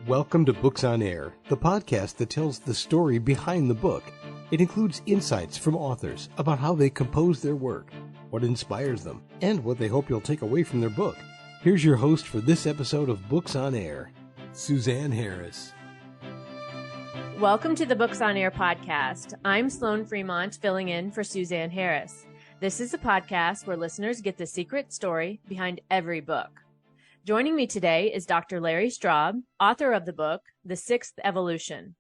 Welcome to Books on Air, the podcast that tells the story behind the book. It includes insights from authors about how they compose their work, what inspires them, and what they hope you'll take away from their book. Here's your host for this episode of Books on Air, Suzanne Harris. Welcome to the Books on Air podcast. I'm Sloan Fremont, filling in for Suzanne Harris. This is a podcast where listeners get the secret story behind every book. Joining me today is Dr. Larry Straub, author of the book, The Sixth Evolution.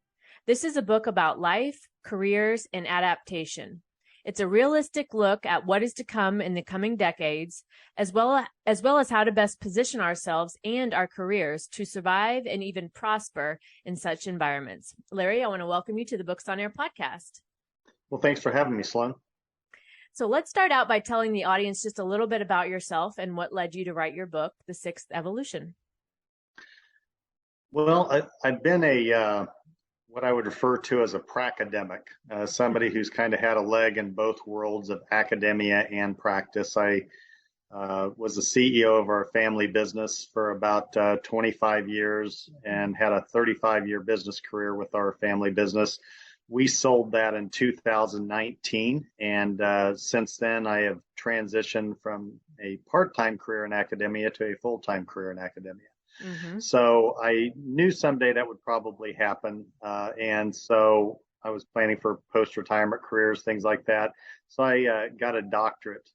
This is a book about life, careers, and adaptation. It's a realistic look at what is to come in the coming decades, as well as how to best position ourselves and our careers to survive and even prosper in such environments. Larry, I want to welcome you to the Books on Air podcast. Well, thanks for having me, Sloan. So let's start out by telling the audience just a little bit about yourself and what led you to write your book, The Sixth Evolution. Well, I've been what I would refer to as a pracademic, somebody who's kind of had a leg in both worlds of academia and practice. I was the CEO of our family business for about 25 years and had a 35-year business career with our family business. We sold that in 2019, and since then I have transitioned from a part-time career in academia to a full-time career in academia. Mm-hmm. So I knew someday that would probably happen, and so I was planning for post-retirement careers, things like that. So I got a doctorate,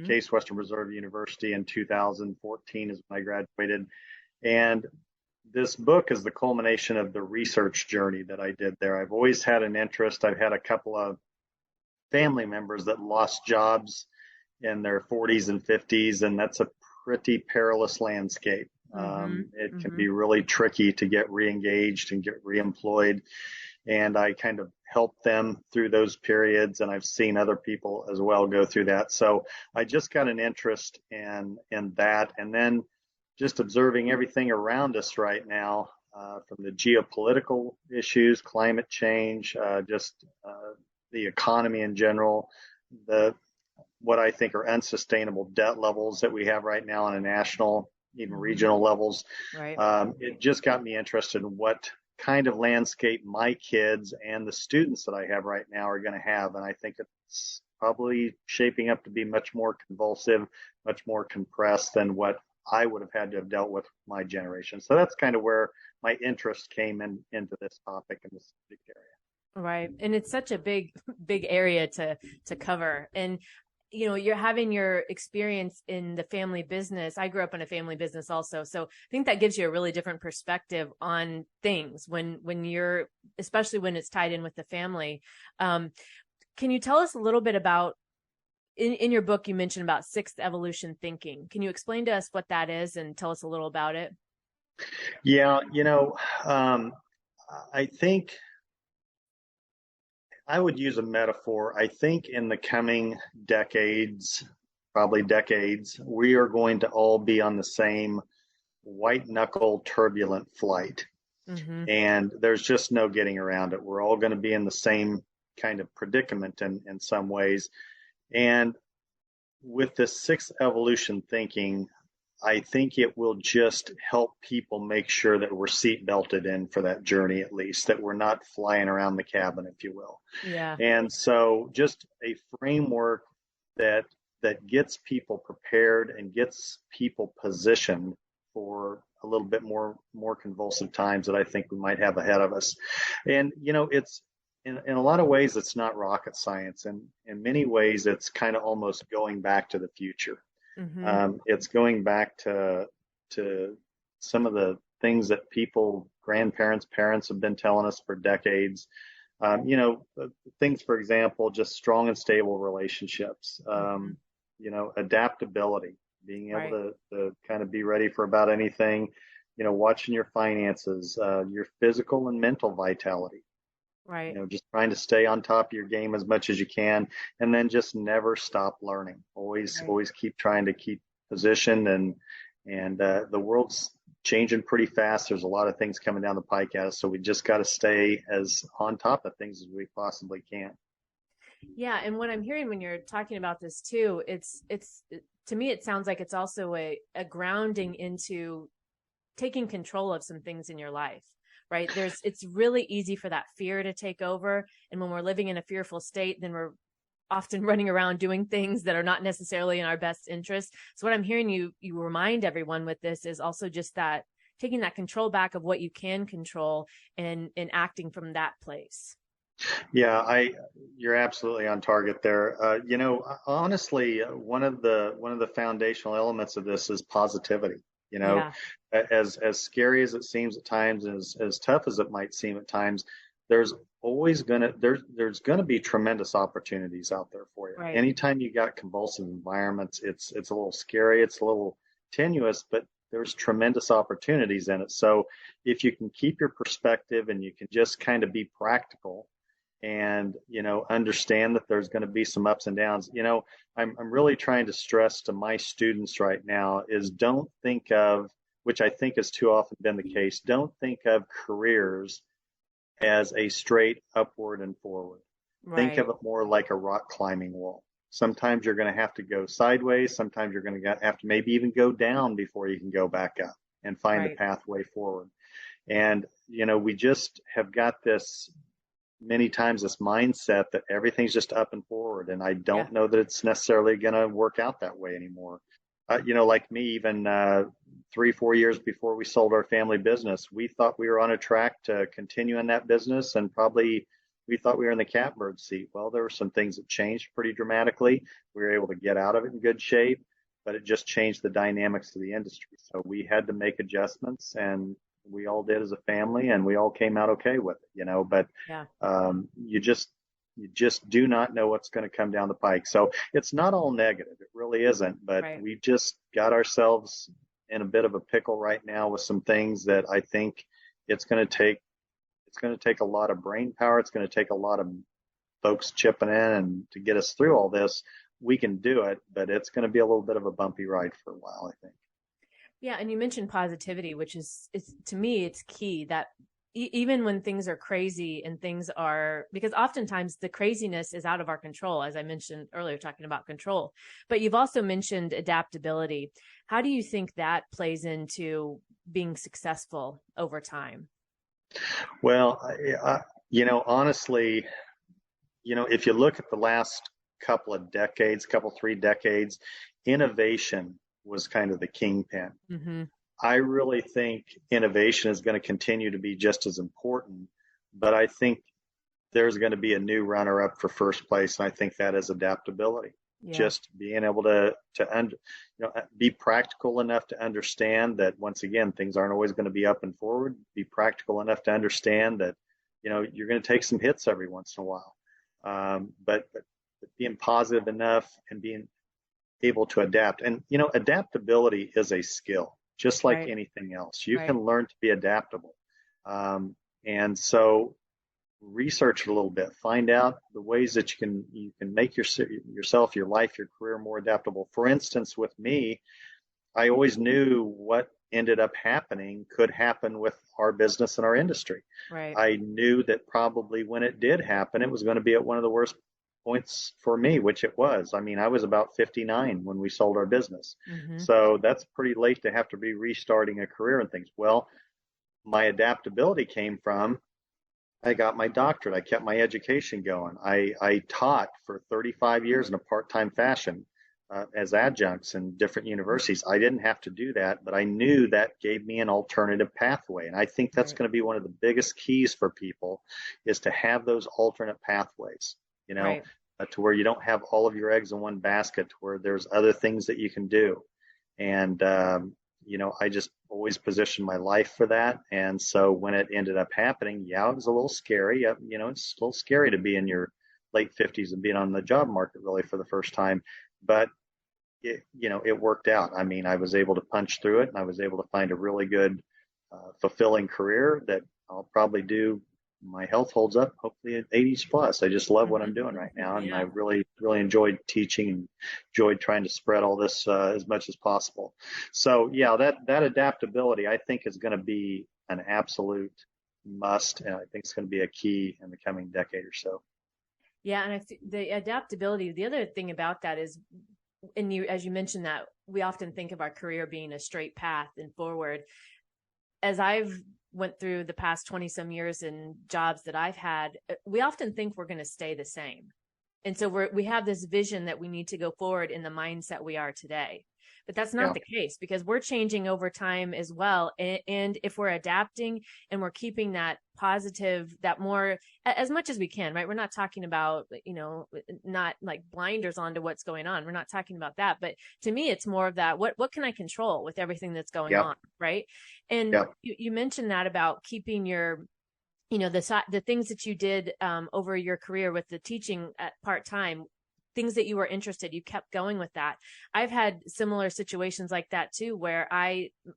Case Western Reserve University in 2014 is when I graduated, and this book is the culmination of the research journey that I did there. I've always had an interest. I've had a couple of family members that lost jobs in their 40s and 50s, and that's a pretty perilous landscape. It can be really tricky to get re-engaged and get re-employed, and I kind of helped them through those periods, and I've seen other people as well go through that. So I just got an interest in that, and then just observing everything around us right now, from the geopolitical issues, climate change, the economy in general, what I think are unsustainable debt levels that we have right now on a national, even regional levels. Right. It just got me interested in what kind of landscape my kids and the students that I have right now are going to have. And I think it's probably shaping up to be much more convulsive, much more compressed than what I would have had to have dealt with my generation. So that's kind of where my interest came into this topic in this big area. Right. And it's such a big area to cover. And, you know, you're having your experience in the family business. I grew up in a family business also. So I think that gives you a really different perspective on things when you're, especially when it's tied in with the family. Can you tell us a little bit about, in your book, you mentioned about sixth evolution thinking. Can you explain to us what that is and tell us a little about it? Yeah, I think I would use a metaphor. I think in the coming decades, we are going to all be on the same white knuckle turbulent flight. And there's just no getting around it. We're all going to be in the same kind of predicament in some ways. And with the sixth evolution thinking, I think it will just help people make sure that we're seat belted in for that journey, at least, that we're not flying around the cabin, if you will. Yeah. And so just a framework that gets people prepared and gets people positioned for a little bit more convulsive times that I think we might have ahead of us. And, it's, in a lot of ways, it's not rocket science. And in many ways, it's kind of almost going back to the future. It's going back to some of the things that people, grandparents, parents have been telling us for decades. Things, for example, just strong and stable relationships, adaptability, being able to kind of be ready for about anything, watching your finances, your physical and mental vitality. Right. Just trying to stay on top of your game as much as you can, and then just never stop learning. Always keep trying to keep positioned, and the world's changing pretty fast. There's a lot of things coming down the pike at us, so we just got to stay as on top of things as we possibly can. Yeah, and what I'm hearing when you're talking about this too, it's to me it sounds like it's also a grounding into taking control of some things in your life, right? It's really easy for that fear to take over. And when we're living in a fearful state, then we're often running around doing things that are not necessarily in our best interest. So what I'm hearing you remind everyone with this is also just that taking that control back of what you can control and acting from that place. Yeah, you're absolutely on target there. Honestly, one of the foundational elements of this is positivity. Yeah. As scary as it seems at times, as tough as it might seem at times, there's always there's gonna be tremendous opportunities out there for you. Right. Anytime you got convulsive environments, it's a little scary, it's a little tenuous, but there's tremendous opportunities in it. So if you can keep your perspective and you can just kind of be practical and understand that there's going to be some ups and downs. I'm really trying to stress to my students right now is don't think of, which I think has too often been the case, don't think of careers as a straight upward and forward. Right. Think of it more like a rock climbing wall. Sometimes you're going to have to go sideways. Sometimes you're going to have to maybe even go down before you can go back up and find the pathway forward. And we just have got this many times this mindset that everything's just up and forward. And I don't know that it's necessarily going to work out that way anymore. Like me, even 3-4 years before we sold our family business, we thought we were on a track to continue in that business, and probably we thought we were in the catbird seat. Well, there were some things that changed pretty dramatically. We were able to get out of it in good shape, but it just changed the dynamics of the industry. So we had to make adjustments, and we all did as a family, and we all came out okay with it, but you just do not know what's going to come down the pike. So it's not all negative. It really isn't, but we just got ourselves in a bit of a pickle right now with some things that I think it's going to take a lot of brain power. It's going to take a lot of folks chipping in and to get us through all this. We can do it, but it's going to be a little bit of a bumpy ride for a while, I think. Yeah. And you mentioned positivity, which is to me, it's key that even when things are crazy and because oftentimes the craziness is out of our control, as I mentioned earlier, talking about control, but you've also mentioned adaptability. How do you think that plays into being successful over time? Well, honestly, if you look at the last couple of decades, 3 decades, innovation was kind of the kingpin. Mm-hmm. I really think innovation is going to continue to be just as important, but I think there's going to be a new runner-up for first place, and I think that is adaptability. Yeah. Just being able to be practical enough to understand that, once again, things aren't always going to be up and forward. Be practical enough to understand that you're going to take some hits every once in a while, but being positive enough and being able to adapt. And adaptability is a skill, just like anything else. You can learn to be adaptable, and so research it a little bit. Find out the ways that you can make yourself, your life, your career more adaptable. For instance, with me, I always knew what ended up happening could happen with our business and our industry. Right. I knew that probably when it did happen, it was going to be at one of the worst points for me, which it was. I mean, I was about 59 when we sold our business. Mm-hmm. So that's pretty late to have to be restarting a career and things. Well, my adaptability came from, I got my doctorate. I kept my education going. I taught for 35 years in a part-time fashion as adjuncts in different universities. I didn't have to do that, but I knew that gave me an alternative pathway. And I think that's going to be one of the biggest keys for people, is to have those alternate pathways, to where you don't have all of your eggs in one basket, to where there's other things that you can do. And, I just always positioned my life for that. And so when it ended up happening, it was a little scary. It's a little scary to be in your late 50s and being on the job market really for the first time. But it worked out. I mean, I was able to punch through it, and I was able to find a really good, fulfilling career that I'll probably do. My health holds up, hopefully at 80s plus. I just love what I'm doing right now. And I really, really enjoyed teaching and enjoyed trying to spread all this as much as possible. So that adaptability, I think, is going to be an absolute must. And I think it's going to be a key in the coming decade or so. Yeah. And the adaptability, the other thing about that is, as you mentioned, that we often think of our career being a straight path and forward. as I've went through the past 20 some years in jobs that I've had, we often think we're going to stay the same. And so we have this vision that we need to go forward in the mindset we are today. But that's not the case, because we're changing over time as well. And if we're adapting and we're keeping that positive, that more, as much as we can, right? We're not talking about, not like blinders onto what's going on. We're not talking about that. But to me, it's more of that, what can I control with everything that's going on, right? And you mentioned that about keeping your, the things that you did over your career with the teaching at part-time, things that you were interested, you kept going with that. I've had similar situations like that too, where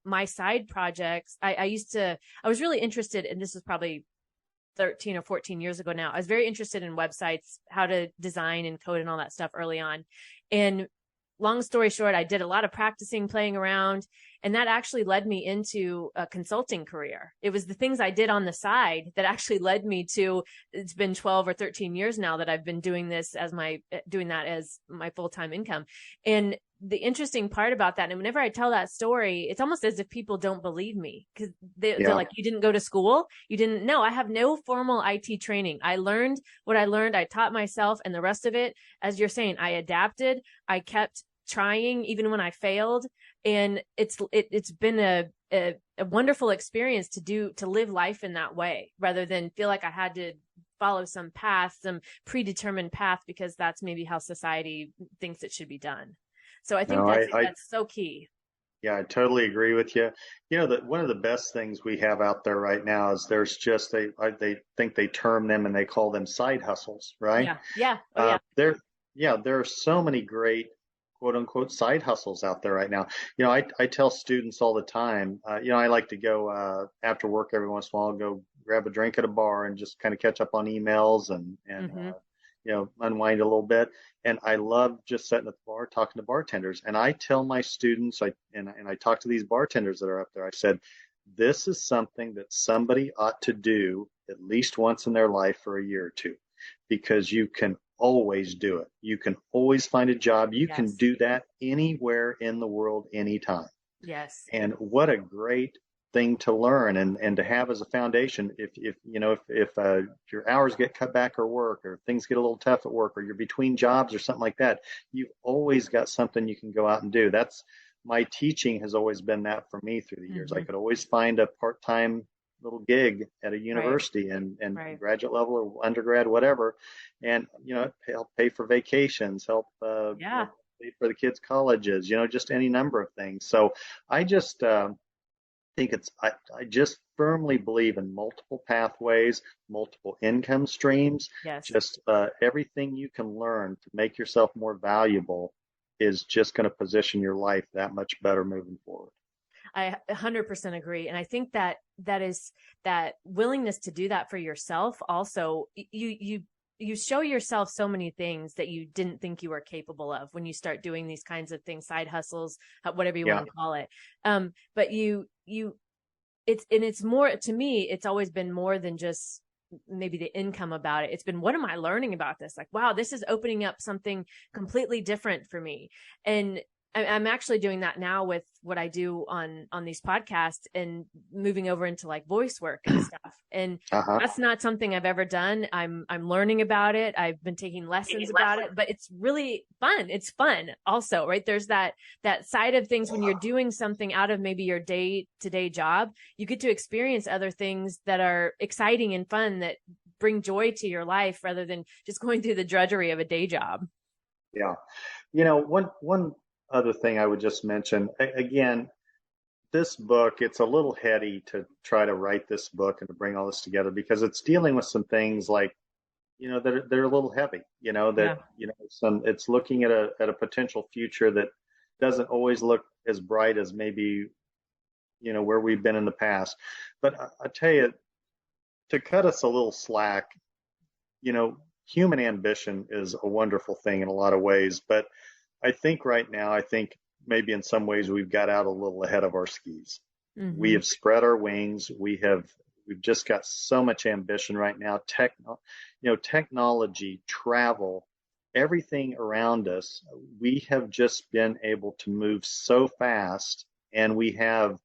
my side projects, I was really interested, and this was probably 13 or 14 years ago now. I was very interested in websites, how to design and code and all that stuff early on. And long story short, I did a lot of practicing, playing around, and that actually led me into a consulting career. It was the things I did on the side that actually led me to, it's been 12 or 13 years now that I've been doing that as my full-time income. And the interesting part about that, and whenever I tell that story, it's almost as if people don't believe me, because they're like, you didn't go to school? You didn't? No, I have no formal IT training. I learned what I learned. I taught myself, and the rest of it, as you're saying, I adapted. I kept trying even when I failed. And it's been a wonderful experience to live life in that way, rather than feel like I had to follow some path, some predetermined path, because that's maybe how society thinks it should be done. So I think that's so key. Yeah, I totally agree with you. That one of the best things we have out there right now is there's just, they think they term them and they call them side hustles, right? Yeah. Oh, yeah. There are so many great quote unquote side hustles out there right now. I tell students all the time, I like to go after work every once in a while, go grab a drink at a bar and just kind of catch up on emails and unwind a little bit. And I love just sitting at the bar talking to bartenders. And I tell my students, I talk to these bartenders that are up there, I said, this is something that somebody ought to do at least once in their life for a year or two, because you can always do it. You can always find a job. You can do that anywhere in the world, anytime. Yes. And what a great thing to learn and to have as a foundation. If your hours get cut back or work, or things get a little tough at work, or you're between jobs or something like that, you've always got something you can go out and do. That's my teaching has always been that for me through the years. I could always find a part-time little gig at a university and graduate level or undergrad, whatever, and help pay for vacations, help pay for the kids' colleges, just any number of things. So I just think I just firmly believe in multiple pathways, multiple income streams. Just everything you can learn to make yourself more valuable is just going to position your life that much better moving forward. I 100% agree. And I think that is that willingness to do that for yourself. Also, you show yourself so many things that you didn't think you were capable of when you start doing these kinds of things, side hustles, whatever you want to call it. But it's more, to me, it's always been more than just maybe the income about it. It's been, what am I learning about this? Like, wow, this is opening up something completely different for me. And I'm actually doing that now with what I do on these podcasts, and moving over into like voice work and stuff. And that's not something I've ever done. I'm learning about it. I've been taking lessons about it, but it's really fun. It's fun also, right? There's that side of things when you're doing something out of maybe your day-to-day job, you get to experience other things that are exciting and fun that bring joy to your life, rather than just going through the drudgery of a day job. Yeah. One other thing I would just mention, again, this book, it's a little heady to try to write this book and to bring all this together, because it's dealing with some things like, that they're a little heavy, it's looking at a potential future that doesn't always look as bright as maybe, where we've been in the past. But I tell you, to cut us a little slack, human ambition is a wonderful thing in a lot of ways, but I think right now, maybe in some ways we've got out a little ahead of our skis. We have spread our wings. We've just got so much ambition right now. Technology, travel, everything around us. We have just been able to move so fast, and we have